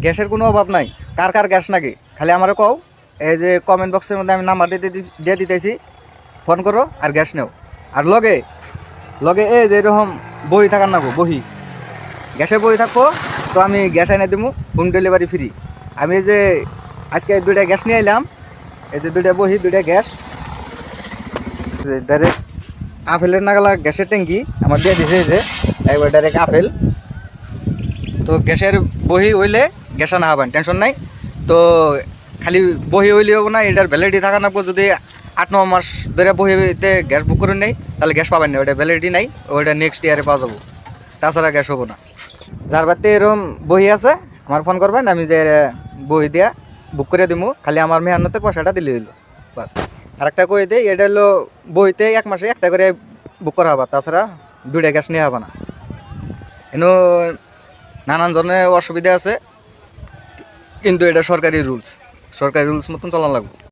গ্যাসের কোনো অভাব নাই। কার কার গ্যাস নাকি খালি আমারও কও, এই যে কমেন্ট বক্সের মধ্যে আমি নাম্বার দিয়ে দিতেছি, ফোন করো আর গ্যাস নেও। আর লগে লগে এই যে এরকম বই থাকার নাগো, বহি গ্যাসের বই থাকবো, তো আমি গ্যাস এনে দেবো, হোম ডেলিভারি ফ্রি। আমি এই যে আজকে 2টা গ্যাস নিয়ে এলাম, এই যে 2টা বহি 2টা গ্যাস, ডাইরেক্ট আপেলের নাগালা গ্যাসের ট্যাঙ্কি আমার দিয়ে দিছে যে একবার ডাইরেক্ট আপেল। তো গ্যাসের বহি হইলে গ্যাস আনা হবেন, টেনশন নাই। তো খালি বহি হইলে হবো না, এটার ভ্যালিডিটি থাকা নাকবো। যদি 8-9 মাস ধরে বহিতে গ্যাস বুক করে নেই তাহলে গ্যাস পাবেন না, ওইটা ভ্যালিডিটি নাই, ওইটা নেক্সট ইয়ারে পাওয়া যাবো, তাছাড়া গ্যাস হবো না। যার বাড়িতে এরকম বহি আছে আমার ফোন করবেন, আমি যে বহি দিয়া বুক করে দিব, খালি আমার মেহান্নতের পয়সাটা দিলে হইলো বাস। আর একটা কই দিই, এটা হলো বইতে 1 মাসে একটা করে বুক করা হবে, তাছাড়া 2টা গ্যাস নেওয়া হবে না। এনো নানান ধরনের অসুবিধা আছে, কিন্তু এটা সরকারি রুলস মতন চলান লাগবে।